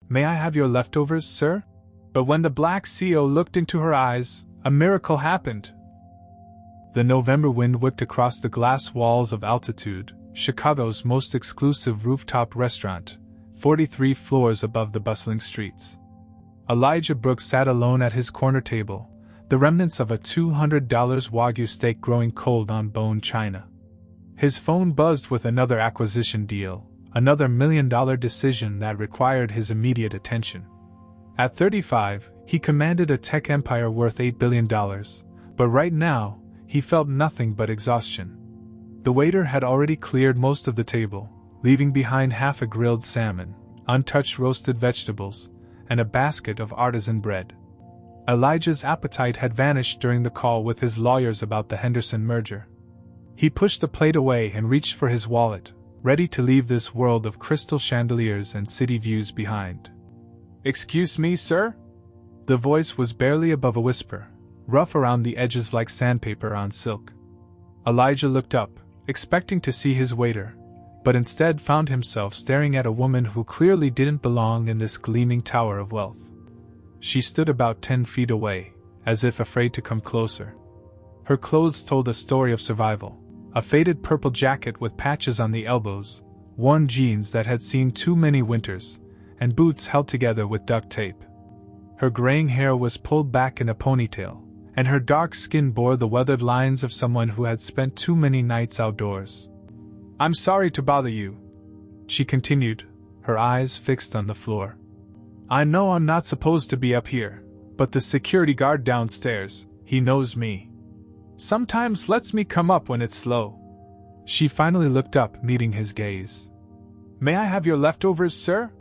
May I have your leftovers, sir? But when the Black CO looked into her eyes, a miracle happened. The November wind whipped across the glass walls of Altitude, Chicago's most exclusive rooftop restaurant, 43 floors above the bustling streets. Elijah Brooks sat alone at his corner table, the remnants of a $200 Wagyu steak growing cold on bone china. His phone buzzed with another acquisition deal, another $1 million decision that required his immediate attention. At 35, he commanded a tech empire worth $8 billion, but right now, he felt nothing but exhaustion. The waiter had already cleared most of the table, leaving behind half a grilled salmon, untouched roasted vegetables, and a basket of artisan bread. Elijah's appetite had vanished during the call with his lawyers about the Henderson merger. He pushed the plate away and reached for his wallet, ready to leave this world of crystal chandeliers and city views behind. "Excuse me, sir?" The voice was barely above a whisper, rough around the edges like sandpaper on silk. Elijah looked up, expecting to see his waiter, but instead found himself staring at a woman who clearly didn't belong in this gleaming tower of wealth. She stood about 10 feet away, as if afraid to come closer. Her clothes told a story of survival: a faded purple jacket with patches on the elbows, worn jeans that had seen too many winters, and boots held together with duct tape. Her graying hair was pulled back in a ponytail, and her dark skin bore the weathered lines of someone who had spent too many nights outdoors. "I'm sorry to bother you," she continued, her eyes fixed on the floor. "I know I'm not supposed to be up here, but the security guard downstairs, he knows me. Sometimes lets me come up when it's slow." She finally looked up, meeting his gaze. "May I have your leftovers, sir?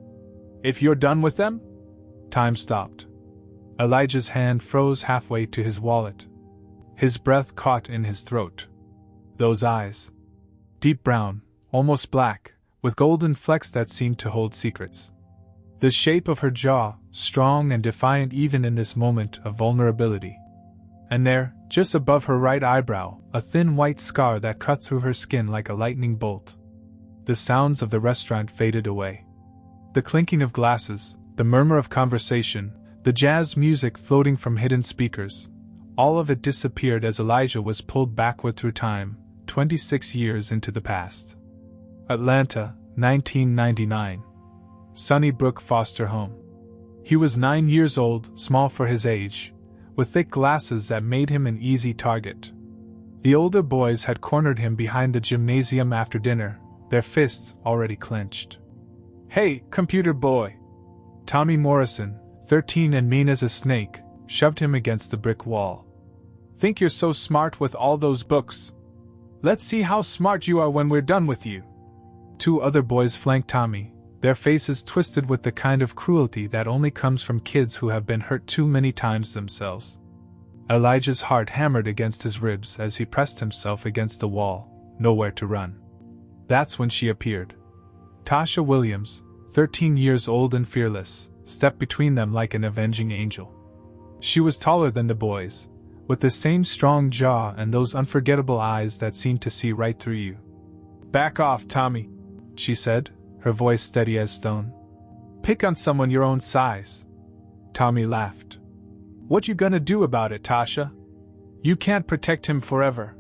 If you're done with them?" Time stopped. Elijah's hand froze halfway to his wallet. His breath caught in his throat. Those eyes. Deep brown, almost black, with golden flecks that seemed to hold secrets. The shape of her jaw, strong and defiant even in this moment of vulnerability. And there, just above her right eyebrow, a thin white scar that cut through her skin like a lightning bolt. The sounds of the restaurant faded away. The clinking of glasses, the murmur of conversation, the jazz music floating from hidden speakers, all of it disappeared as Elijah was pulled backward through time, 26 years into the past. Atlanta, 1999. Sunnybrook Foster Home. He was 9 years old, small for his age, with thick glasses that made him an easy target. The older boys had cornered him behind the gymnasium after dinner, their fists already clenched. "Hey, computer boy!" Tommy Morrison, 13 and mean as a snake, shoved him against the brick wall. "Think you're so smart with all those books? Let's see how smart you are when we're done with you." Two other boys flanked Tommy, their faces twisted with the kind of cruelty that only comes from kids who have been hurt too many times themselves. Elijah's heart hammered against his ribs as he pressed himself against the wall, nowhere to run. That's when she appeared. Tasha Williams, 13 years old and fearless, stepped between them like an avenging angel. She was taller than the boys, with the same strong jaw and those unforgettable eyes that seemed to see right through you. "Back off, Tommy," she said, her voice steady as stone. "Pick on someone your own size." Tommy laughed. "What you gonna do about it, Tasha? You can't protect him forever."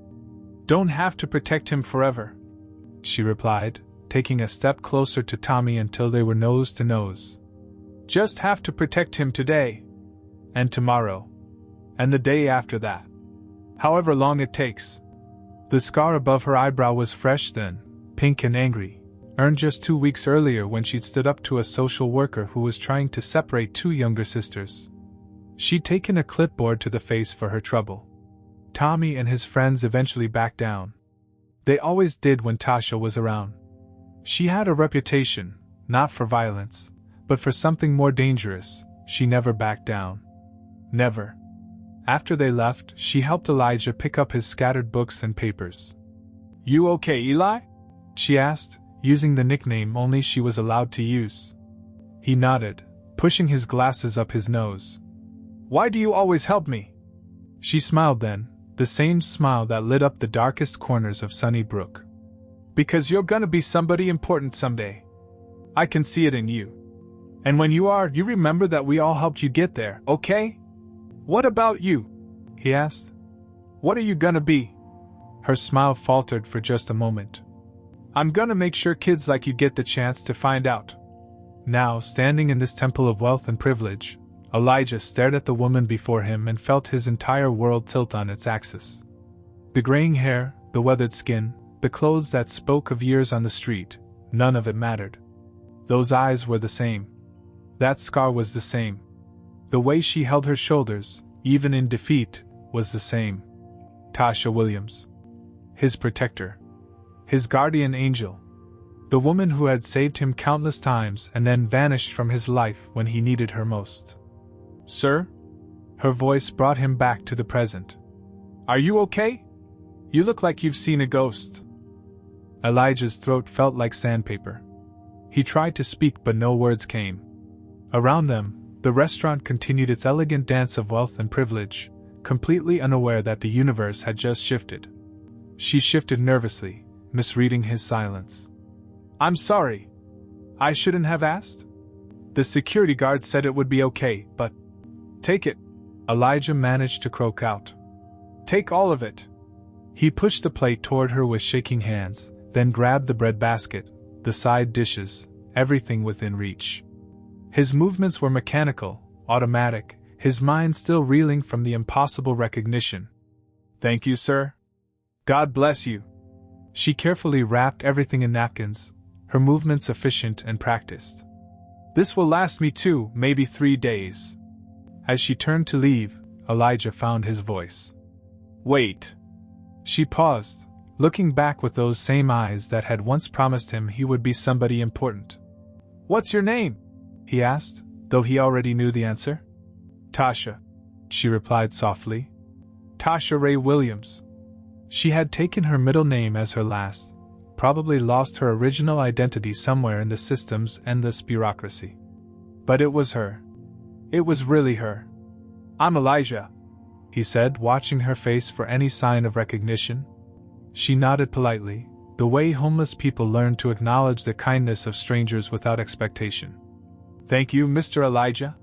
"Don't have to protect him forever," she replied, taking a step closer to Tommy until they were nose to nose. "Just have to protect him today. And tomorrow. And the day after that. However long it takes." The scar above her eyebrow was fresh then, pink and angry, earned just 2 weeks earlier when she'd stood up to a social worker who was trying to separate two younger sisters. She'd taken a clipboard to the face for her trouble. Tommy and his friends eventually backed down. They always did when Tasha was around. She had a reputation, not for violence, but for something more dangerous. She never backed down. Never. After they left, she helped Elijah pick up his scattered books and papers. "You okay, Eli?" she asked, using the nickname only she was allowed to use. He nodded, pushing his glasses up his nose. "Why do you always help me?" She smiled then, the same smile that lit up the darkest corners of Sunnybrook. "Because you're gonna be somebody important someday. I can see it in you. And when you are, you remember that we all helped you get there, okay? What about you? He asked. What are you gonna be? Her smile faltered for just a moment. I'm gonna make sure kids like you get the chance to find out. Now, standing in this temple of wealth and privilege, Elijah stared at the woman before him and felt his entire world tilt on its axis. The graying hair, the weathered skin, the clothes that spoke of years on the street, none of it mattered. Those eyes were the same. That scar was the same. The way she held her shoulders, even in defeat, was the same. Tasha Williams. His protector. His guardian angel. The woman who had saved him countless times and then vanished from his life when he needed her most. Sir? Her voice brought him back to the present. Are you okay? You look like you've seen a ghost. Elijah's throat felt like sandpaper. He tried to speak but no words came. Around them, the restaurant continued its elegant dance of wealth and privilege, completely unaware that the universe had just shifted. She shifted nervously, misreading his silence. I'm sorry. I shouldn't have asked? The security guard said it would be okay, but... Take it. Elijah managed to croak out. Take all of it. He pushed the plate toward her with shaking hands, then grabbed the bread basket, the side dishes, everything within reach. His movements were mechanical, automatic, his mind still reeling from the impossible recognition. Thank you, sir. God bless you. She carefully wrapped everything in napkins, her movements efficient and practiced. This will last me 2, maybe 3 days. As she turned to leave, Elijah found his voice. Wait. She paused, looking back with those same eyes that had once promised him he would be somebody important. What's your name? He asked, though he already knew the answer. Tasha, she replied softly. Tasha Ray Williams. She had taken her middle name as her last, probably lost her original identity somewhere in the systems and this bureaucracy. But it was her. It was really her. I'm Elijah, he said, watching her face for any sign of recognition. She nodded politely, the way homeless people learn to acknowledge the kindness of strangers without expectation. Thank you, Mr. Elijah.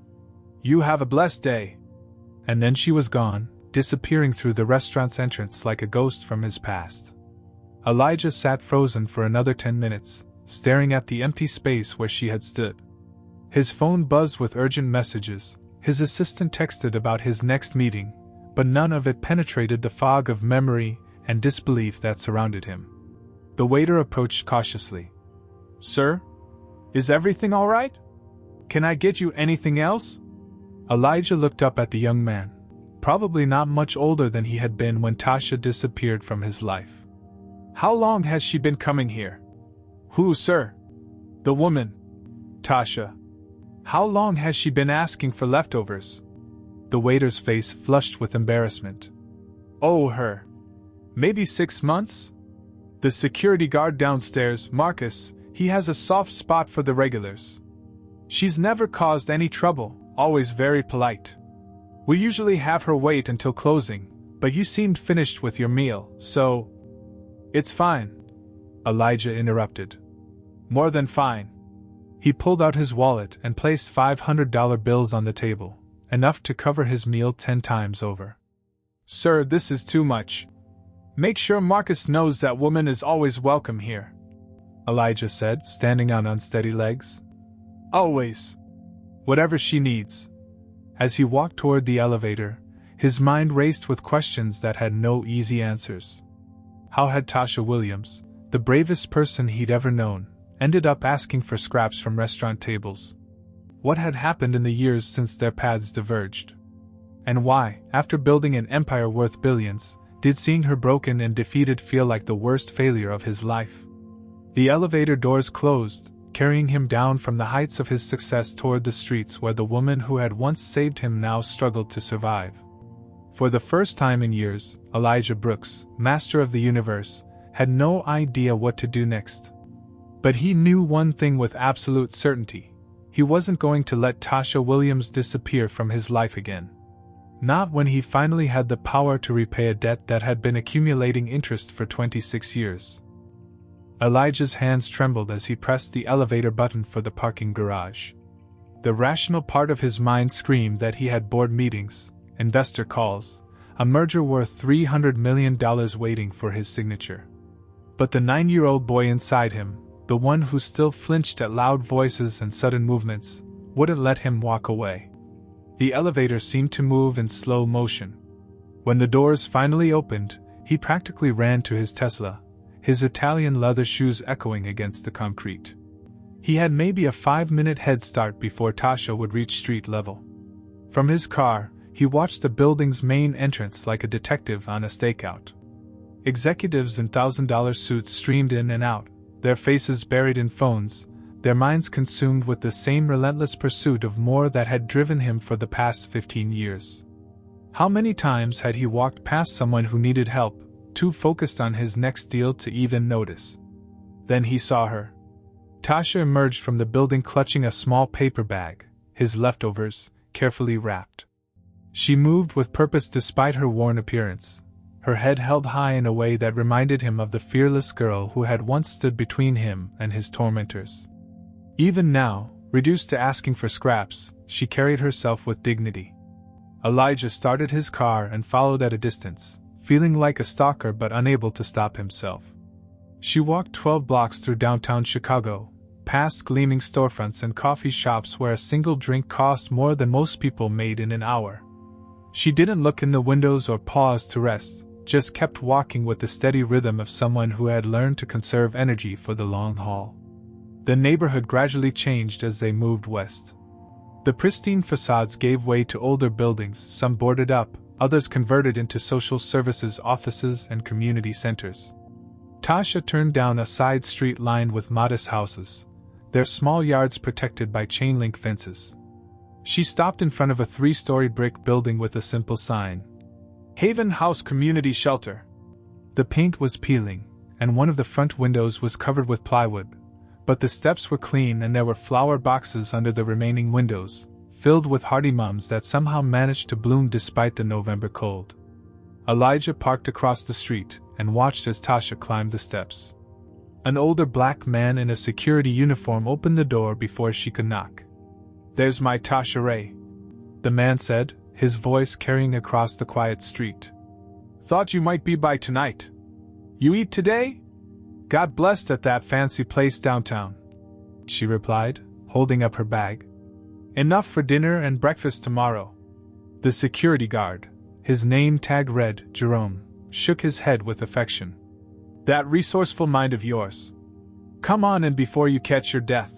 You have a blessed day. And then she was gone, disappearing through the restaurant's entrance like a ghost from his past. Elijah sat frozen for another 10 minutes, staring at the empty space where she had stood. His phone buzzed with urgent messages, his assistant texted about his next meeting, but none of it penetrated the fog of memory and disbelief that surrounded him. The waiter approached cautiously. Sir? Is everything all right? Can I get you anything else? Elijah looked up at the young man, probably not much older than he had been when Tasha disappeared from his life. How long has she been coming here? Who, sir? The woman. Tasha. How long has she been asking for leftovers? The waiter's face flushed with embarrassment. Oh, her. Maybe 6 months? The security guard downstairs, Marcus, he has a soft spot for the regulars. She's never caused any trouble, always very polite. We usually have her wait until closing, but you seemed finished with your meal, so... It's fine. Elijah interrupted. More than fine. He pulled out his wallet and placed $500 bills on the table, enough to cover his meal 10 times over. Sir, this is too much. Make sure Marcus knows that woman is always welcome here, Elijah said, standing on unsteady legs. Always. Whatever she needs. As he walked toward the elevator, his mind raced with questions that had no easy answers. How had Tasha Williams, the bravest person he'd ever known, ended up asking for scraps from restaurant tables? What had happened in the years since their paths diverged? And why, after building an empire worth billions, did seeing her broken and defeated feel like the worst failure of his life? The elevator doors closed, carrying him down from the heights of his success toward the streets where the woman who had once saved him now struggled to survive. For the first time in years, Elijah Brooks, master of the universe, had no idea what to do next. But he knew one thing with absolute certainty. He wasn't going to let Tasha Williams disappear from his life again. Not when he finally had the power to repay a debt that had been accumulating interest for 26 years. Elijah's hands trembled as he pressed the elevator button for the parking garage. The rational part of his mind screamed that he had board meetings, investor calls, a merger worth $300 million waiting for his signature. But the 9-year-old boy inside him, the one who still flinched at loud voices and sudden movements, wouldn't let him walk away. The elevator seemed to move in slow motion. When the doors finally opened, he practically ran to his Tesla, his Italian leather shoes echoing against the concrete. He had maybe a 5-minute head start before Tasha would reach street level. From his car, he watched the building's main entrance like a detective on a stakeout. Executives in $1,000 suits streamed in and out, their faces buried in phones, their minds consumed with the same relentless pursuit of more that had driven him for the past 15 years. How many times had he walked past someone who needed help, too focused on his next deal to even notice? Then he saw her. Tasha emerged from the building clutching a small paper bag, his leftovers, carefully wrapped. She moved with purpose despite her worn appearance, her head held high in a way that reminded him of the fearless girl who had once stood between him and his tormentors. Even now, reduced to asking for scraps, she carried herself with dignity. Elijah started his car and followed at a distance, feeling like a stalker but unable to stop himself. She walked 12 blocks through downtown Chicago, past gleaming storefronts and coffee shops where a single drink cost more than most people made in an hour. She didn't look in the windows or pause to rest, just kept walking with the steady rhythm of someone who had learned to conserve energy for the long haul. The neighborhood gradually changed as they moved west. The pristine facades gave way to older buildings, some boarded up, others converted into social services offices and community centers. Tasha turned down a side street lined with modest houses, their small yards protected by chain-link fences. She stopped in front of a 3-story brick building with a simple sign, Haven House Community Shelter. The paint was peeling, and one of the front windows was covered with plywood, but the steps were clean and there were flower boxes under the remaining windows, filled with hardy mums that somehow managed to bloom despite the November cold. Elijah parked across the street and watched as Tasha climbed the steps. An older black man in a security uniform opened the door before she could knock. "There's my Tasha Ray," the man said, his voice carrying across the quiet street. "Thought you might be by tonight. You eat today? Got blessed at that fancy place downtown," she replied, holding up her bag. "Enough for dinner and breakfast tomorrow." The security guard, his name tag read Jerome, shook his head with affection. "That resourceful mind of yours. Come on in before you catch your death."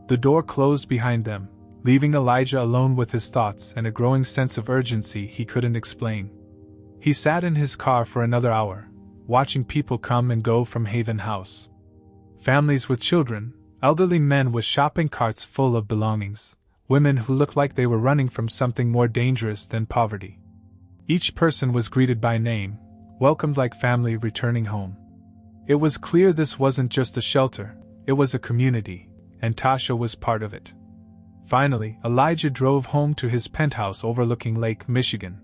The door closed behind them, leaving Elijah alone with his thoughts and a growing sense of urgency he couldn't explain. He sat in his car for another hour, watching people come and go from Haven House. Families with children, elderly men with shopping carts full of belongings, women who looked like they were running from something more dangerous than poverty. Each person was greeted by name, welcomed like family returning home. It was clear this wasn't just a shelter, it was a community, and Tasha was part of it. Finally, Elijah drove home to his penthouse overlooking Lake Michigan.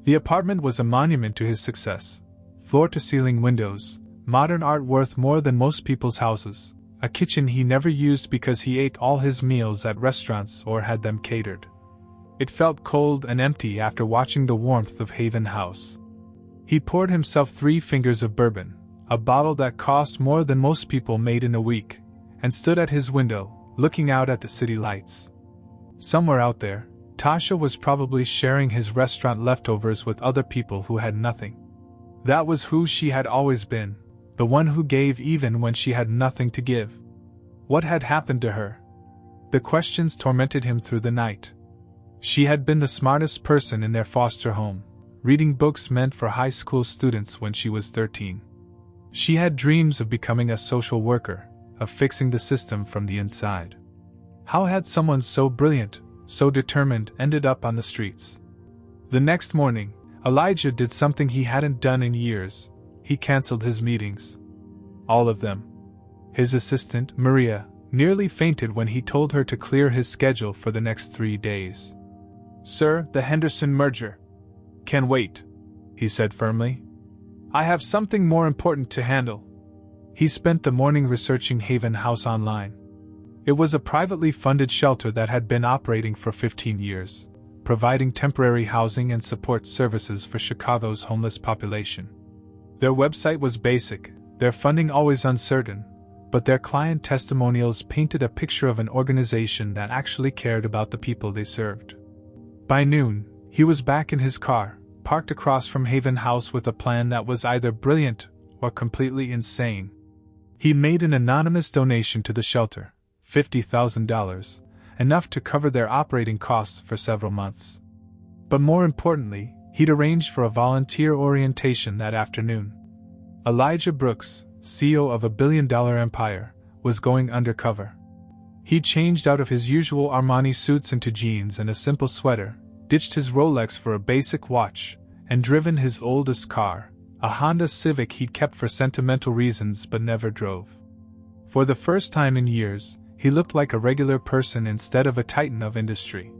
The apartment was a monument to his success. Floor-to-ceiling windows, modern art worth more than most people's houses, a kitchen he never used because he ate all his meals at restaurants or had them catered. It felt cold and empty after watching the warmth of Haven House. He poured himself 3 fingers of bourbon, a bottle that cost more than most people made in a week, and stood at his window, looking out at the city lights. Somewhere out there, Tasha was probably sharing his restaurant leftovers with other people who had nothing. That was who she had always been, the one who gave even when she had nothing to give. What had happened to her? The questions tormented him through the night. She had been the smartest person in their foster home, reading books meant for high school students when she was 13. She had dreams of becoming a social worker, of fixing the system from the inside. How had someone so brilliant, so determined, ended up on the streets? The next morning, Elijah did something he hadn't done in years. He canceled his meetings. All of them. His assistant, Maria, nearly fainted when he told her to clear his schedule for the next 3 days. "Sir, the Henderson merger can wait," he said firmly. "I have something more important to handle." He spent the morning researching Haven House online. It was a privately funded shelter that had been operating for 15 years, providing temporary housing and support services for Chicago's homeless population. Their website was basic, their funding always uncertain, but their client testimonials painted a picture of an organization that actually cared about the people they served. By noon, he was back in his car, parked across from Haven House with a plan that was either brilliant or completely insane. He made an anonymous donation to the shelter, $50,000, enough to cover their operating costs for several months. But more importantly, he'd arranged for a volunteer orientation that afternoon. Elijah Brooks, CEO of a billion-dollar empire, was going undercover. He changed out of his usual Armani suits into jeans and a simple sweater, ditched his Rolex for a basic watch, and driven his oldest car, a Honda Civic he'd kept for sentimental reasons but never drove. For the first time in years, he looked like a regular person instead of a titan of industry.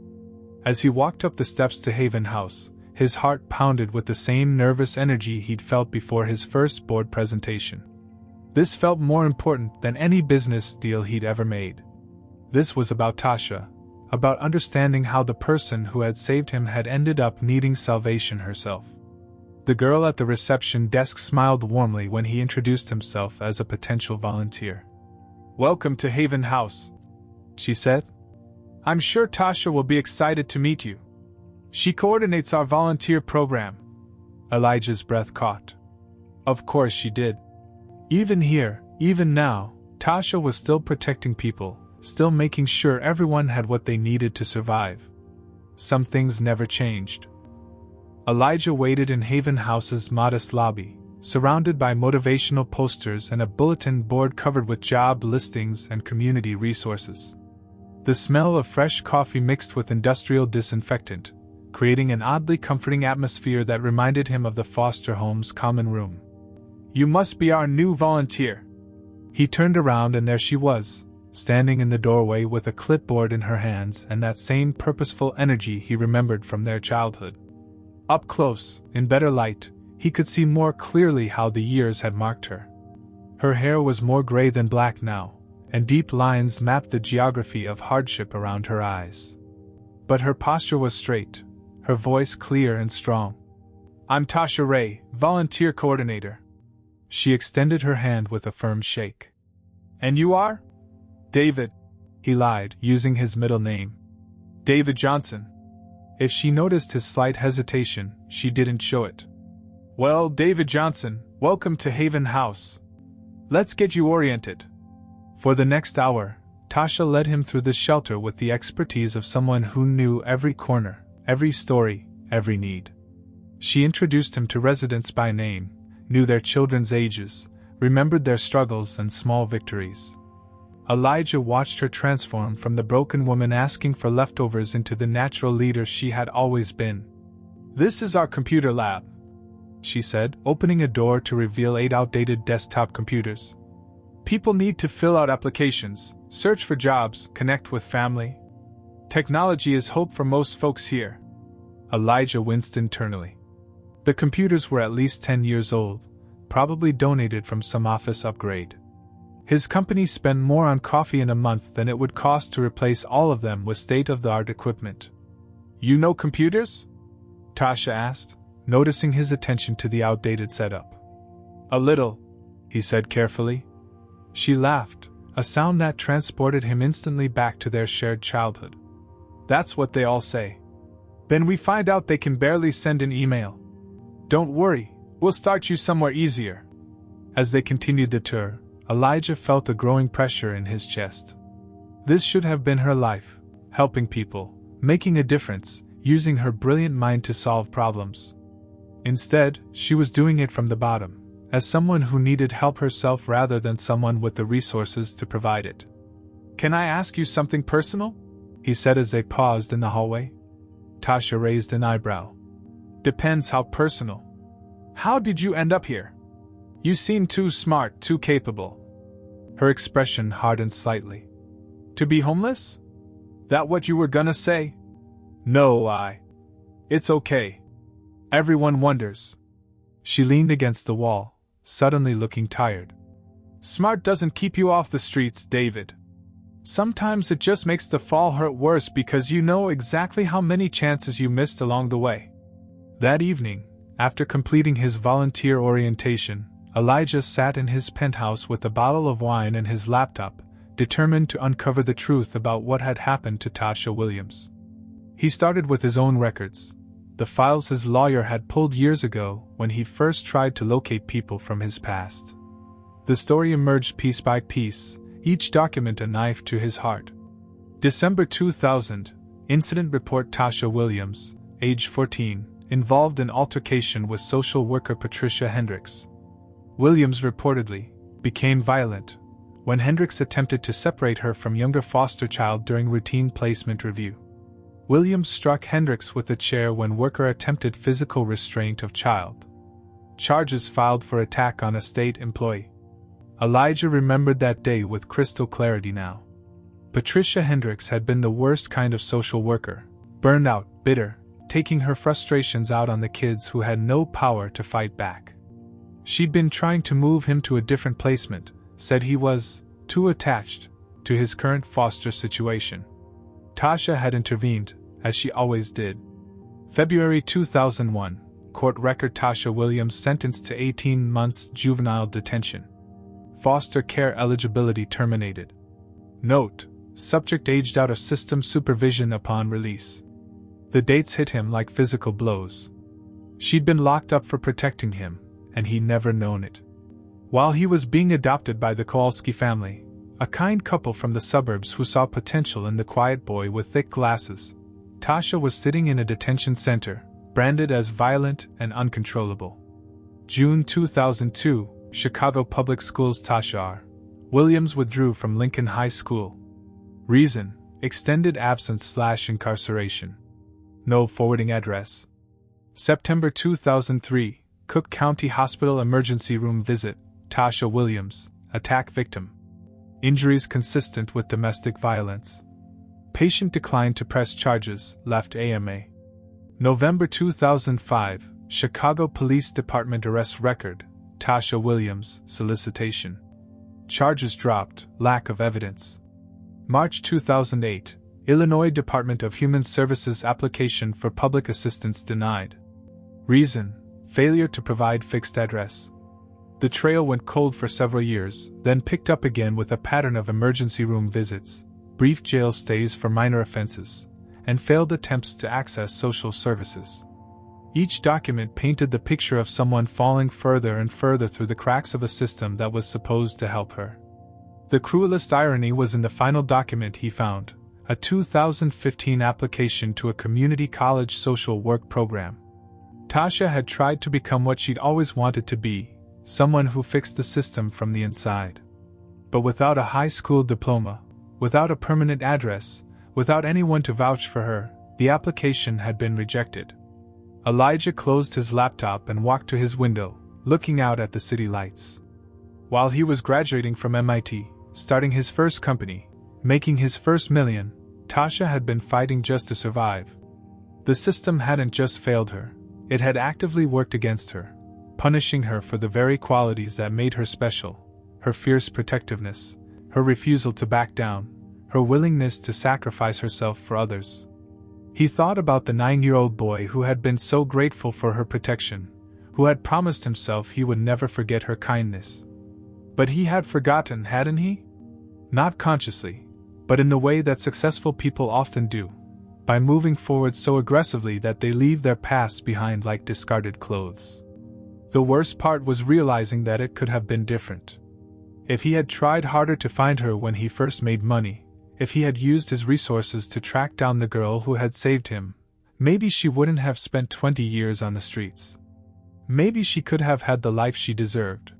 As he walked up the steps to Haven House, his heart pounded with the same nervous energy he'd felt before his first board presentation. This felt more important than any business deal he'd ever made. This was about Tasha, about understanding how the person who had saved him had ended up needing salvation herself. The girl at the reception desk smiled warmly when he introduced himself as a potential volunteer. "Welcome to Haven House," she said. "I'm sure Tasha will be excited to meet you. She coordinates our volunteer program." Elijah's breath caught. Of course she did. Even here, even now, Tasha was still protecting people, still making sure everyone had what they needed to survive. Some things never changed. Elijah waited in Haven House's modest lobby, surrounded by motivational posters and a bulletin board covered with job listings and community resources. The smell of fresh coffee mixed with industrial disinfectant, creating an oddly comforting atmosphere that reminded him of the foster home's common room. "You must be our new volunteer." He turned around and there she was, standing in the doorway with a clipboard in her hands and that same purposeful energy he remembered from their childhood. Up close, in better light, he could see more clearly how the years had marked her. Her hair was more gray than black now, and deep lines mapped the geography of hardship around her eyes. But her posture was straight, her voice clear and strong. "I'm Tasha Ray, volunteer coordinator." She extended her hand with a firm shake. "And you are?" "David," he lied, using his middle name. "David Johnson." If she noticed his slight hesitation, she didn't show it. "Well, David Johnson, welcome to Haven House. Let's get you oriented." For the next hour, Tasha led him through the shelter with the expertise of someone who knew every corner, every story, every need. She introduced him to residents by name, knew their children's ages, remembered their struggles and small victories. Elijah watched her transform from the broken woman asking for leftovers into the natural leader she had always been. "This is our computer lab," she said, opening a door to reveal 8 outdated desktop computers. "People need to fill out applications, search for jobs, connect with family. Technology is hope for most folks here." Elijah winced internally. The computers were at least 10 years old, probably donated from some office upgrade. His company spent more on coffee in a month than it would cost to replace all of them with state-of-the-art equipment. "You know computers?" Tasha asked, noticing his attention to the outdated setup. "A little," he said carefully. She laughed, a sound that transported him instantly back to their shared childhood. "That's what they all say. Then we find out they can barely send an email. Don't worry, we'll start you somewhere easier." As they continued the tour, Elijah felt a growing pressure in his chest. This should have been her life, helping people, making a difference, using her brilliant mind to solve problems. Instead, she was doing it from the bottom, as someone who needed help herself rather than someone with the resources to provide it. "Can I ask you something personal?" he said as they paused in the hallway. Tasha raised an eyebrow. "Depends how personal. How did you end up here? You seem too smart, too capable." Her expression hardened slightly. "To be homeless? That what you were gonna say?" "No, It's okay. Everyone wonders." She leaned against the wall, suddenly looking tired. "Smart doesn't keep you off the streets, David. Sometimes it just makes the fall hurt worse because you know exactly how many chances you missed along the way. That evening, after completing his volunteer orientation, Elijah sat in his penthouse with a bottle of wine and his laptop, determined to uncover the truth about what had happened to Tasha Williams. He started with his own records, the files his lawyer had pulled years ago when he first tried to locate people from his past. The story emerged piece by piece, each document a knife to his heart. December 2000, incident report: Tasha Williams, age 14, involved in altercation with social worker Patricia Hendricks. Williams reportedly became violent when Hendricks attempted to separate her from younger foster child during routine placement review. Williams struck Hendricks with a chair when worker attempted physical restraint of child. Charges filed for attack on a state employee. Elijah remembered that day with crystal clarity now. Patricia Hendricks had been the worst kind of social worker, burned out, bitter, taking her frustrations out on the kids who had no power to fight back. She'd been trying to move him to a different placement, said he was too attached to his current foster situation. Tasha had intervened, as she always did. February 2001, court record: Tasha Williams sentenced to 18 months juvenile detention. Foster care eligibility terminated. Note: subject aged out of system supervision upon release. The dates hit him like physical blows. She'd been locked up for protecting him, and he'd never known it. While he was being adopted by the Kowalski family, a kind couple from the suburbs who saw potential in the quiet boy with thick glasses, Tasha was sitting in a detention center, branded as violent and uncontrollable. June 2002, Chicago Public Schools: Tasha Williams withdrew from Lincoln High School. Reason: extended absence/incarceration. No forwarding address. September 2003, Cook County Hospital emergency room visit: Tasha Williams, attack victim. Injuries consistent with domestic violence. Patient declined to press charges, left AMA. November 2005, Chicago Police Department arrest record: Tasha Williams, solicitation. Charges dropped, lack of evidence. March 2008, Illinois Department of Human Services application for public assistance denied. Reason: failure to provide fixed address. The trail went cold for several years, then picked up again with a pattern of emergency room visits, brief jail stays for minor offenses, and failed attempts to access social services. Each document painted the picture of someone falling further and further through the cracks of a system that was supposed to help her. The cruelest irony was in the final document he found, a 2015 application to a community college social work program. Tasha had tried to become what she'd always wanted to be, someone who fixed the system from the inside. But without a high school diploma, without a permanent address, without anyone to vouch for her, the application had been rejected. Elijah closed his laptop and walked to his window, looking out at the city lights. While he was graduating from MIT, starting his first company, making his first million, Tasha had been fighting just to survive. The system hadn't just failed her, it had actively worked against her, punishing her for the very qualities that made her special: her fierce protectiveness, her refusal to back down, her willingness to sacrifice herself for others. He thought about the 9-year-old boy who had been so grateful for her protection, who had promised himself he would never forget her kindness. But he had forgotten, hadn't he? Not consciously, but in the way that successful people often do, by moving forward so aggressively that they leave their past behind like discarded clothes. The worst part was realizing that it could have been different. If he had tried harder to find her when he first made money, if he had used his resources to track down the girl who had saved him, maybe she wouldn't have spent 20 years on the streets. Maybe she could have had the life she deserved.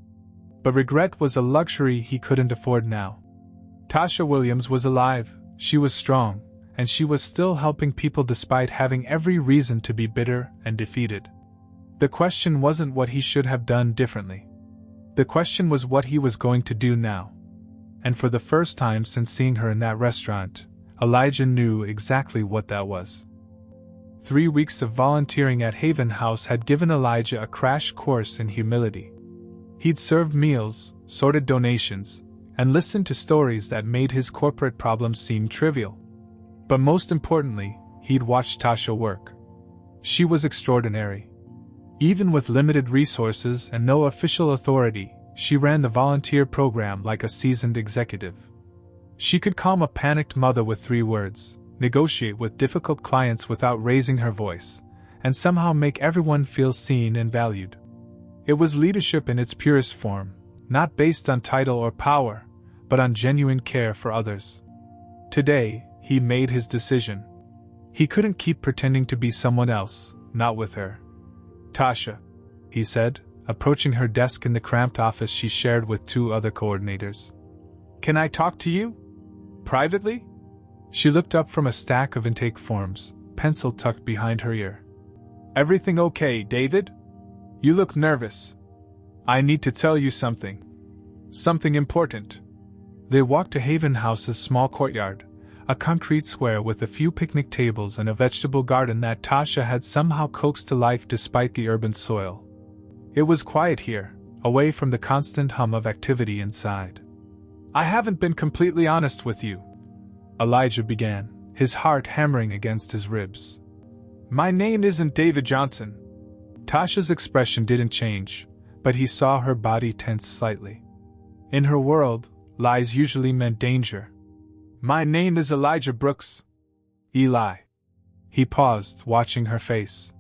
But regret was a luxury he couldn't afford now. Tasha Williams was alive, she was strong, and she was still helping people despite having every reason to be bitter and defeated. The question wasn't what he should have done differently. The question was what he was going to do now. And for the first time since seeing her in that restaurant, Elijah knew exactly what that was. 3 weeks of volunteering at Haven House had given Elijah a crash course in humility. He'd served meals, sorted donations, and listened to stories that made his corporate problems seem trivial. But most importantly, he'd watched Tasha work. She was extraordinary. Even with limited resources and no official authority, she ran the volunteer program like a seasoned executive. She could calm a panicked mother with 3 words, negotiate with difficult clients without raising her voice, and somehow make everyone feel seen and valued. It was leadership in its purest form, not based on title or power, but on genuine care for others. Today, he made his decision. He couldn't keep pretending to be someone else, not with her. "Tasha," he said, approaching her desk in the cramped office she shared with 2 other coordinators. "Can I talk to you? Privately?" She looked up from a stack of intake forms, pencil tucked behind her ear. "Everything okay, David? You look nervous. I need to tell you something. Something important." They walked to Haven House's small courtyard, a concrete square with a few picnic tables and a vegetable garden that Tasha had somehow coaxed to life despite the urban soil. It was quiet here, away from the constant hum of activity inside. "I haven't been completely honest with you," Elijah began, his heart hammering against his ribs. "My name isn't David Johnson." Tasha's expression didn't change, but he saw her body tense slightly. In her world, lies usually meant danger. "My name is Elijah Brooks." "Eli." He paused, watching her face.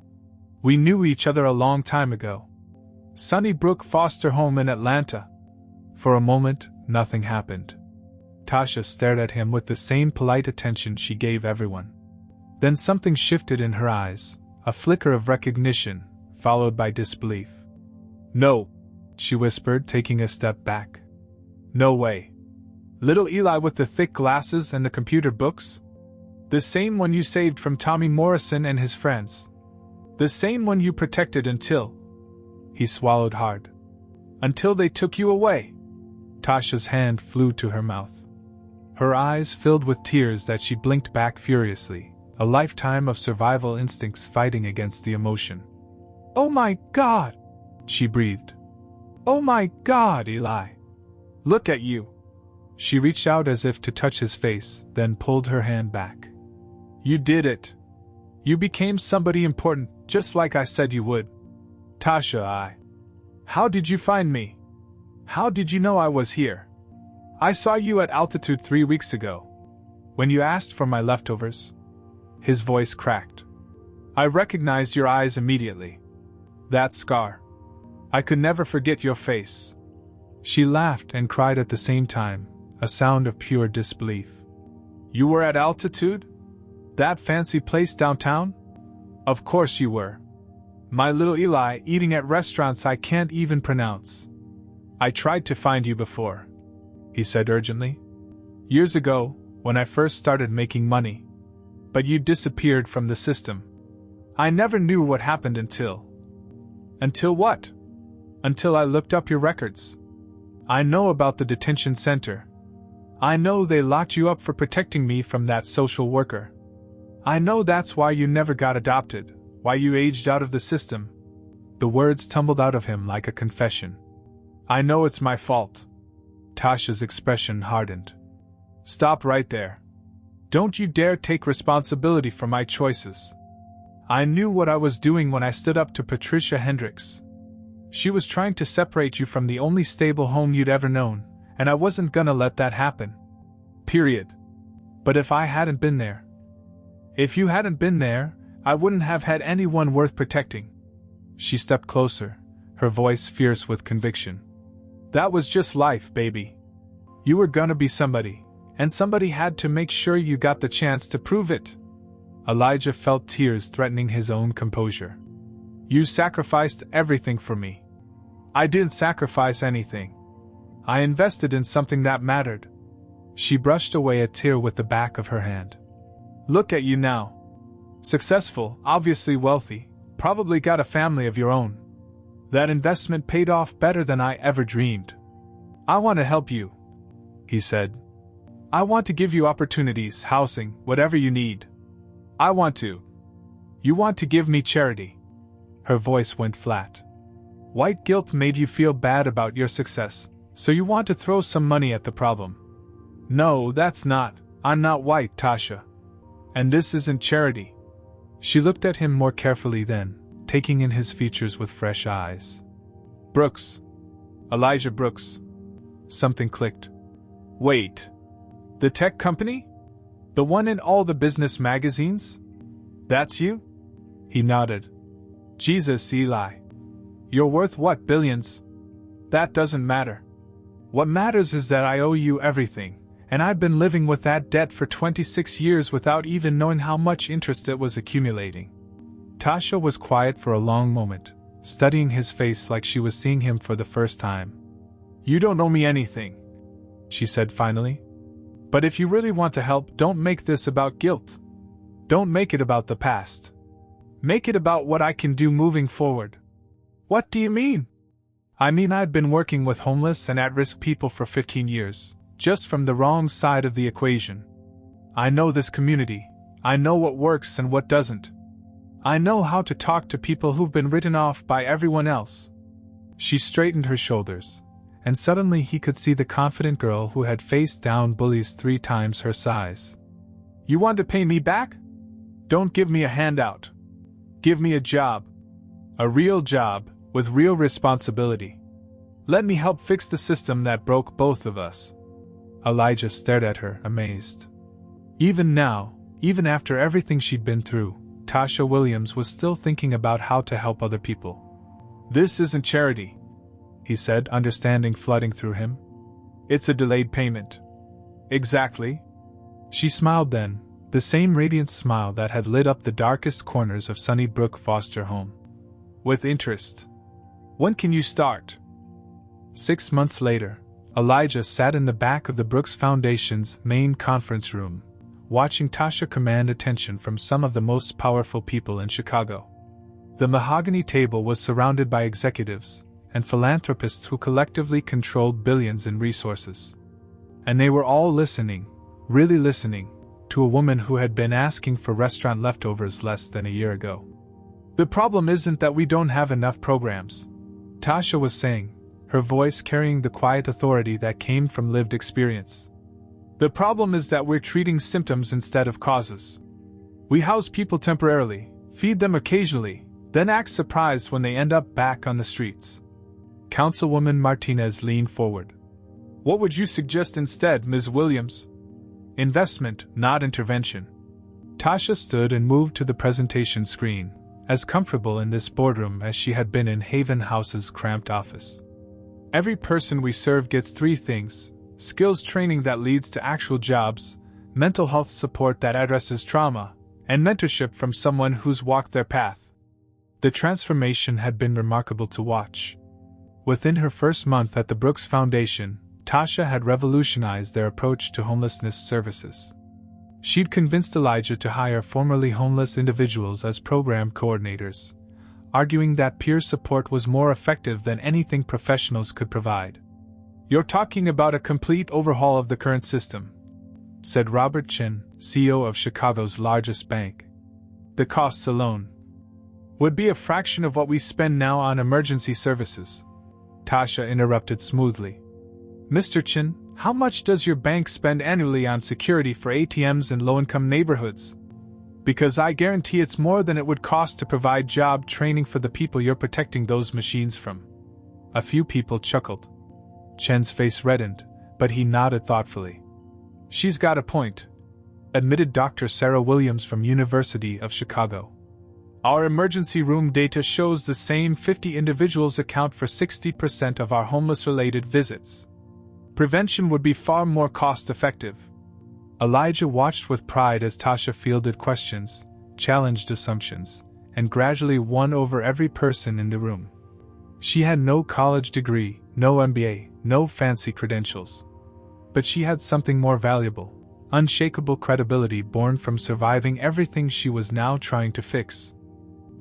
"We knew each other a long time ago. Sunnybrook Foster Home in Atlanta." For a moment, nothing happened. Tasha stared at him with the same polite attention she gave everyone. Then something shifted in her eyes, a flicker of recognition, followed by disbelief. "No," she whispered, taking a step back. "No way. Little Eli with the thick glasses and the computer books? The same one you saved from Tommy Morrison and his friends? The same one you protected until—" He swallowed hard. "Until they took you away." Tasha's hand flew to her mouth. Her eyes filled with tears that she blinked back furiously, a lifetime of survival instincts fighting against the emotion. "Oh my God!" she breathed. "Oh my God, Eli! Look at you!" She reached out as if to touch his face, then pulled her hand back. "You did it. You became somebody important, just like I said you would." "Tasha, How did you find me? How did you know I was here? I saw you at Altitude 3 weeks ago. When you asked for my leftovers." His voice cracked. "I recognized your eyes immediately. That scar. I could never forget your face." She laughed and cried at the same time, a sound of pure disbelief. "You were at Altitude? That fancy place downtown? Of course you were. My little Eli eating at restaurants I can't even pronounce. I tried to find you before," he said urgently. "Years ago, when I first started making money. But you disappeared from the system. I never knew what happened until..." "Until what?" "Until I looked up your records. I know about the detention center. I know they locked you up for protecting me from that social worker. I know that's why you never got adopted, why you aged out of the system." The words tumbled out of him like a confession. "I know it's my fault." Tasha's expression hardened. "Stop right there. Don't you dare take responsibility for my choices. I knew what I was doing when I stood up to Patricia Hendricks. She was trying to separate you from the only stable home you'd ever known, and I wasn't gonna let that happen. Period. But if I hadn't been there, if you hadn't been there, I wouldn't have had anyone worth protecting." She stepped closer, her voice fierce with conviction. "That was just life, baby. You were gonna be somebody, and somebody had to make sure you got the chance to prove it." Elijah felt tears threatening his own composure. "You sacrificed everything for me." "I didn't sacrifice anything. I invested in something that mattered." She brushed away a tear with the back of her hand. "Look at you now. Successful, obviously wealthy, probably got a family of your own. That investment paid off better than I ever dreamed. I want to help you," he said. "I want to give you opportunities, housing, whatever you need. I want to. You want to give me charity." Her voice went flat. "White guilt made you feel bad about your success, So you want to throw some money at the problem? No, I'm not white, Tasha. And this isn't charity. She looked at him more carefully then, taking in his features with fresh eyes. Brooks. Elijah Brooks. Something clicked. Wait. The tech company? The one in all the business magazines? That's you? He nodded. Jesus, Eli. You're worth what, billions? That doesn't matter. What matters is that I owe you everything, and I've been living with that debt for 26 years without even knowing how much interest it was accumulating. Tasha was quiet for a long moment, studying his face like she was seeing him for the first time. You don't owe me anything, she said finally. But if you really want to help, don't make this about guilt. Don't make it about the past. Make it about what I can do moving forward. What do you mean? I mean, I've been working with homeless and at-risk people for 15 years, just from the wrong side of the equation. I know this community. I know what works and what doesn't. I know how to talk to people who've been written off by everyone else. She straightened her shoulders, and suddenly he could see the confident girl who had faced down bullies 3 times her size. You want to pay me back? Don't give me a handout. Give me a job. A real job, with real responsibility. Let me help fix the system that broke both of us. Elijah stared at her, amazed. Even now, even after everything she'd been through, Tasha Williams was still thinking about how to help other people. This isn't charity, he said, understanding flooding through him. It's a delayed payment. Exactly. She smiled then, the same radiant smile that had lit up the darkest corners of Sunnybrook foster home. With interest. When can you start? 6 months later, Elijah sat in the back of the Brooks Foundation's main conference room, watching Tasha command attention from some of the most powerful people in Chicago. The mahogany table was surrounded by executives and philanthropists who collectively controlled billions in resources. And they were all listening, really listening, to a woman who had been asking for restaurant leftovers less than a year ago. The problem isn't that we don't have enough programs, Tasha was saying, her voice carrying the quiet authority that came from lived experience. The problem is that we're treating symptoms instead of causes. We house people temporarily, feed them occasionally, then act surprised when they end up back on the streets. Councilwoman Martinez leaned forward. What would you suggest instead, Ms. Williams? Investment, not intervention. Tasha stood and moved to the presentation screen, as comfortable in this boardroom as she had been in Haven House's cramped office. Every person we serve gets 3 things: skills training that leads to actual jobs, mental health support that addresses trauma, and mentorship from someone who's walked their path. The transformation had been remarkable to watch. Within her first month at the Brooks Foundation, Tasha had revolutionized their approach to homelessness services. She'd convinced Elijah to hire formerly homeless individuals as program coordinators, arguing that peer support was more effective than anything professionals could provide. You're talking about a complete overhaul of the current system, said Robert Chin, CEO of Chicago's largest bank. The costs alone would be a fraction of what we spend now on emergency services. Tasha interrupted smoothly. Mr. Chin, how much does your bank spend annually on security for ATMs in low-income neighborhoods? Because I guarantee it's more than it would cost to provide job training for the people you're protecting those machines from. A few people chuckled. Chen's face reddened, but he nodded thoughtfully. She's got a point, admitted Dr. Sarah Williams from University of Chicago. Our emergency room data shows the same 50 individuals account for 60% of our homeless-related visits. Prevention would be far more cost-effective. Elijah watched with pride as Tasha fielded questions, challenged assumptions, and gradually won over every person in the room. She had no college degree, no MBA, no fancy credentials. But she had something more valuable, unshakable credibility born from surviving everything she was now trying to fix.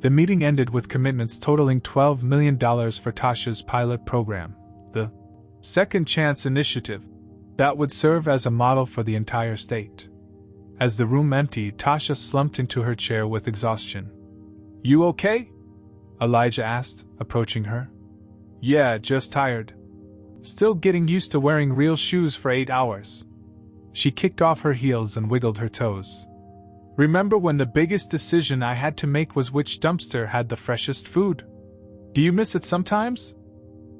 The meeting ended with commitments totaling $12 million for Tasha's pilot program, the Second Chance Initiative, that would serve as a model for the entire state. As the room emptied, Tasha slumped into her chair with exhaustion. You okay? Elijah asked, approaching her. Yeah, just tired. Still getting used to wearing real shoes for 8 hours. She kicked off her heels and wiggled her toes. Remember when the biggest decision I had to make was which dumpster had the freshest food? Do you miss it sometimes?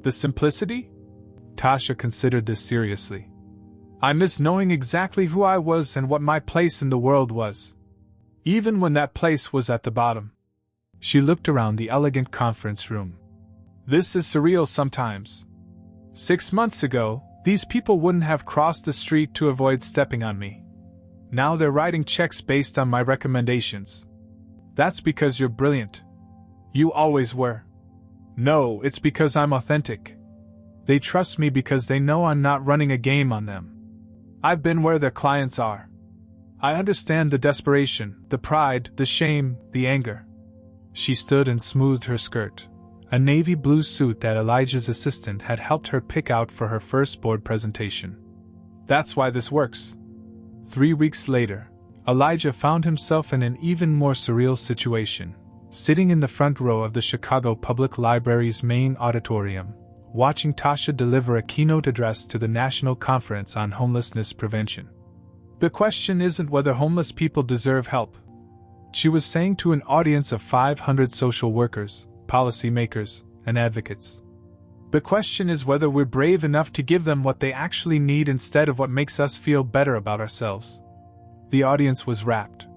The simplicity? Tasha considered this seriously. I miss knowing exactly who I was and what my place in the world was. Even when that place was at the bottom. She looked around the elegant conference room. This is surreal sometimes. 6 months ago, these people wouldn't have crossed the street to avoid stepping on me. Now they're writing checks based on my recommendations. That's because you're brilliant. You always were. No, it's because I'm authentic. They trust me because they know I'm not running a game on them. I've been where their clients are. I understand the desperation, the pride, the shame, the anger. She stood and smoothed her skirt, a navy blue suit that Elijah's assistant had helped her pick out for her first board presentation. That's why this works. 3 weeks later, Elijah found himself in an even more surreal situation, sitting in the front row of the Chicago Public Library's main auditorium, watching Tasha deliver a keynote address to the National Conference on Homelessness Prevention. The question isn't whether homeless people deserve help. She was saying to an audience of 500 social workers, policymakers, and advocates. The question is whether we're brave enough to give them what they actually need instead of what makes us feel better about ourselves. The audience was rapt.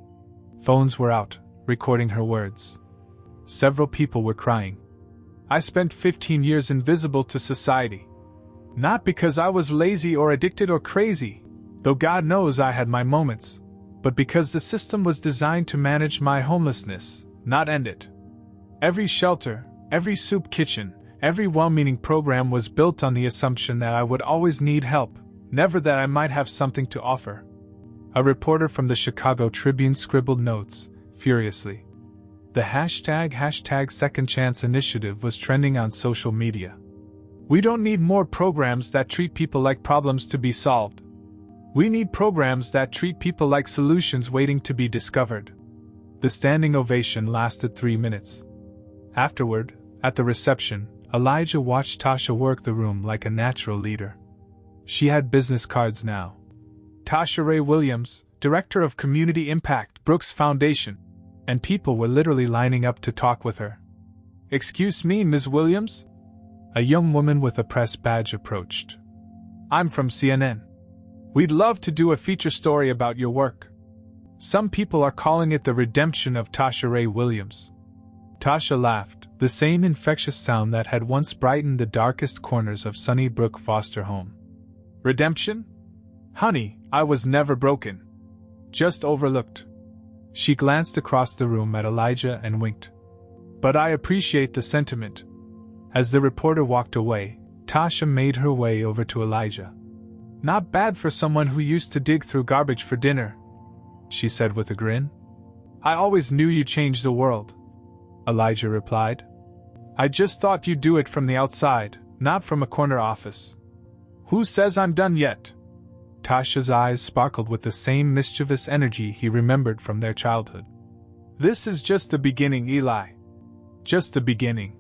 Phones were out, recording her words. Several people were crying. I spent 15 years invisible to society. Not because I was lazy or addicted or crazy, though God knows I had my moments, but because the system was designed to manage my homelessness, not end it. Every shelter, every soup kitchen, every well-meaning program was built on the assumption that I would always need help, never that I might have something to offer. A reporter from the Chicago Tribune scribbled notes, furiously. The hashtag Second Chance initiative was trending on social media. We don't need more programs that treat people like problems to be solved. We need programs that treat people like solutions waiting to be discovered. The standing ovation lasted 3 minutes. Afterward, at the reception, Elijah watched Tasha work the room like a natural leader. She had business cards now. Tasha Ray Williams, Director of Community Impact, Brooks Foundation, and people were literally lining up to talk with her. Excuse me, Ms. Williams? A young woman with a press badge approached. I'm from CNN. We'd love to do a feature story about your work. Some people are calling it the redemption of Tasha Ray Williams. Tasha laughed, the same infectious sound that had once brightened the darkest corners of Sunnybrook foster home. Redemption? Honey, I was never broken. Just overlooked. She glanced across the room at Elijah and winked. But I appreciate the sentiment. As the reporter walked away, Tasha made her way over to Elijah. Not bad for someone who used to dig through garbage for dinner, she said with a grin. I always knew you changed the world, Elijah replied. I just thought you'd do it from the outside, not from a corner office. Who says I'm done yet? Tasha's eyes sparkled with the same mischievous energy he remembered from their childhood. This is just the beginning, Eli. Just the beginning.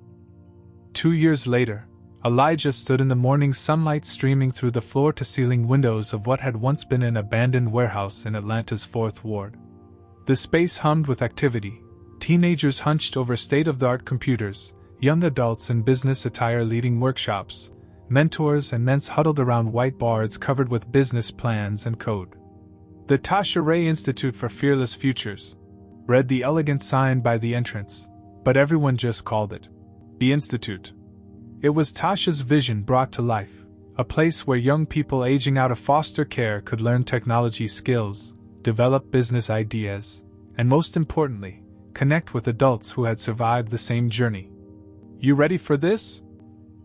2 years later, Elijah stood in the morning sunlight streaming through the floor-to-ceiling windows of what had once been an abandoned warehouse in Atlanta's 4th Ward. The space hummed with activity, teenagers hunched over state-of-the-art computers, young adults in business attire leading workshops, mentors and ments huddled around whiteboards covered with business plans and code. The Tasha Ray Institute for Fearless Futures, read the elegant sign by the entrance, but everyone just called it the Institute. It was Tasha's vision brought to life, a place where young people aging out of foster care could learn technology skills, develop business ideas, and most importantly, connect with adults who had survived the same journey. You ready for this?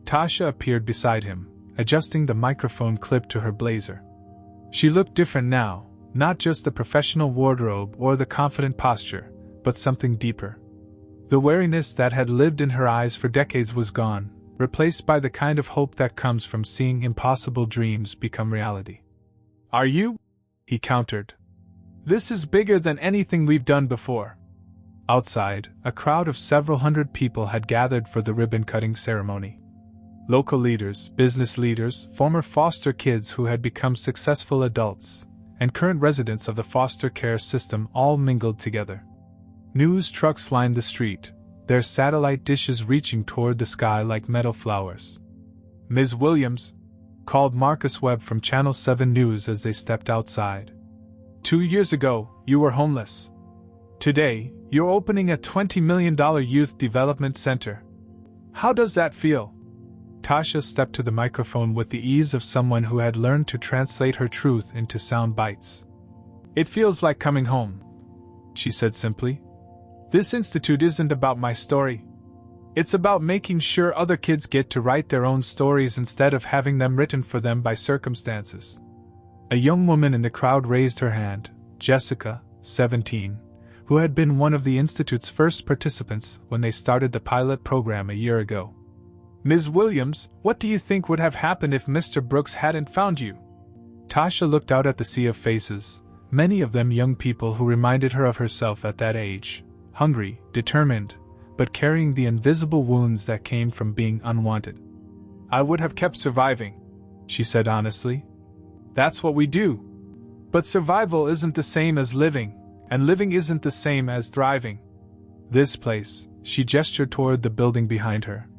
Tasha appeared beside him, adjusting the microphone clip to her blazer. She looked different now, not just the professional wardrobe or the confident posture, but something deeper. The wariness that had lived in her eyes for decades was gone, replaced by the kind of hope that comes from seeing impossible dreams become reality. Are you? He countered. This is bigger than anything we've done before. Outside, a crowd of several hundred people had gathered for the ribbon-cutting ceremony. Local leaders, business leaders, former foster kids who had become successful adults, and current residents of the foster care system all mingled together. News trucks lined the street, their satellite dishes reaching toward the sky like metal flowers. "Ms. Williams," called Marcus Webb from Channel 7 News as they stepped outside. "2 years ago, you were homeless. Today, you're opening a $20 million youth development center. How does that feel?" Tasha stepped to the microphone with the ease of someone who had learned to translate her truth into sound bites. "It feels like coming home," she said simply. "This institute isn't about my story. It's about making sure other kids get to write their own stories instead of having them written for them by circumstances." A young woman in the crowd raised her hand, Jessica, 17, who had been one of the institute's first participants when they started the pilot program a year ago. "Ms. Williams, what do you think would have happened if Mr. Brooks hadn't found you?" Tasha looked out at the sea of faces, many of them young people who reminded her of herself at that age, hungry, determined, but carrying the invisible wounds that came from being unwanted. "I would have kept surviving," she said honestly. "That's what we do. But survival isn't the same as living, and living isn't the same as thriving. This place," she gestured toward the building behind her,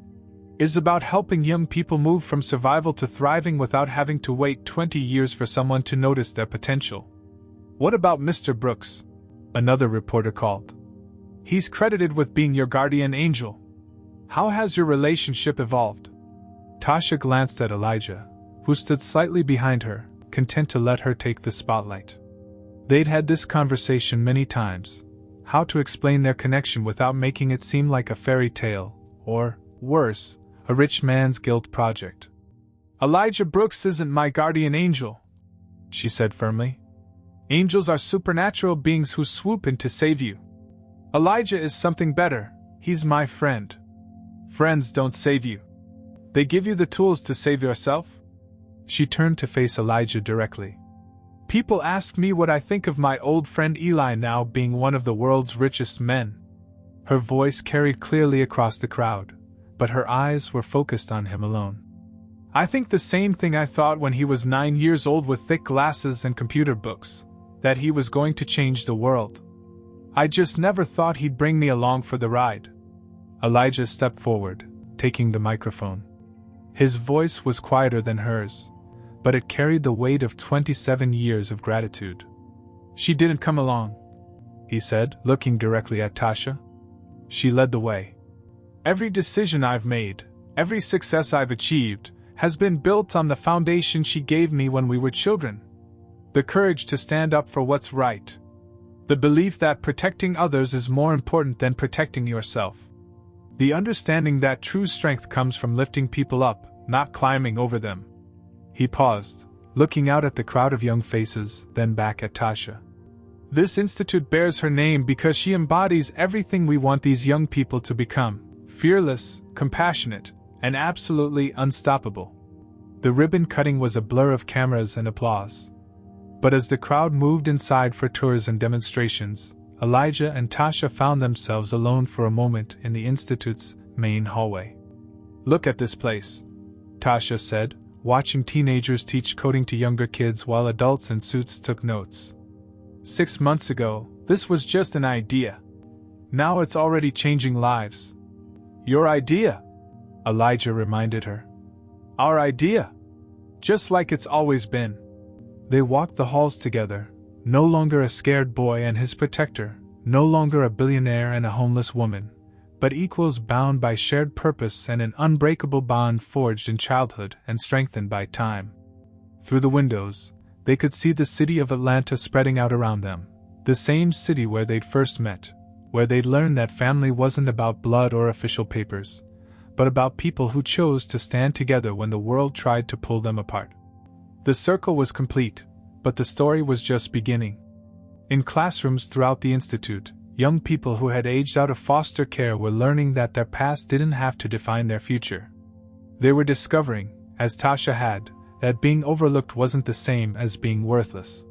"is about helping young people move from survival to thriving without having to wait 20 years for someone to notice their potential." "What about Mr. Brooks?" another reporter called. "He's credited with being your guardian angel. How has your relationship evolved?" Tasha glanced at Elijah, who stood slightly behind her, content to let her take the spotlight. They'd had this conversation many times, how to explain their connection without making it seem like a fairy tale, or, worse, a rich man's guilt project. "Elijah Brooks isn't my guardian angel," she said firmly. "Angels are supernatural beings who swoop in to save you. Elijah is something better. He's my friend. Friends don't save you. They give you the tools to save yourself." She turned to face Elijah directly. "People ask me what I think of my old friend Eli now being one of the world's richest men." Her voice carried clearly across the crowd, but her eyes were focused on him alone. "I think the same thing I thought when he was 9 years old with thick glasses and computer books, that he was going to change the world. I just never thought he'd bring me along for the ride." Elijah stepped forward, taking the microphone. His voice was quieter than hers, but it carried the weight of 27 years of gratitude. "She didn't come along," he said, looking directly at Tasha. "She led the way. Every decision I've made, every success I've achieved, has been built on the foundation she gave me when we were children. The courage to stand up for what's right. The belief that protecting others is more important than protecting yourself. The understanding that true strength comes from lifting people up, not climbing over them." He paused, looking out at the crowd of young faces, then back at Tasha. "This institute bears her name because she embodies everything we want these young people to become: fearless, compassionate, and absolutely unstoppable." The ribbon cutting was a blur of cameras and applause. But as the crowd moved inside for tours and demonstrations, Elijah and Tasha found themselves alone for a moment in the institute's main hallway. "Look at this place," Tasha said, watching teenagers teach coding to younger kids while adults in suits took notes. 6 months ago, this was just an idea. Now it's already changing lives." "Your idea," Elijah reminded her. "Our idea. Just like it's always been." They walked the halls together, no longer a scared boy and his protector, no longer a billionaire and a homeless woman, but equals bound by shared purpose and an unbreakable bond forged in childhood and strengthened by time. Through the windows, they could see the city of Atlanta spreading out around them, the same city where they'd first met, where they'd learned that family wasn't about blood or official papers, but about people who chose to stand together when the world tried to pull them apart. The circle was complete, but the story was just beginning. In classrooms throughout the institute, young people who had aged out of foster care were learning that their past didn't have to define their future. They were discovering, as Tasha had, that being overlooked wasn't the same as being worthless.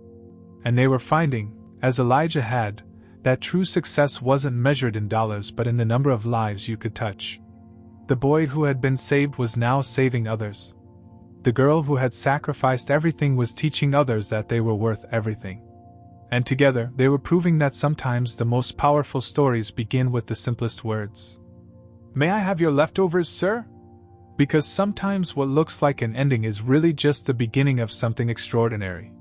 And they were finding, as Elijah had, that true success wasn't measured in dollars but in the number of lives you could touch. The boy who had been saved was now saving others. The girl who had sacrificed everything was teaching others that they were worth everything. And together, they were proving that sometimes the most powerful stories begin with the simplest words. "May I have your leftovers, sir?" Because sometimes what looks like an ending is really just the beginning of something extraordinary.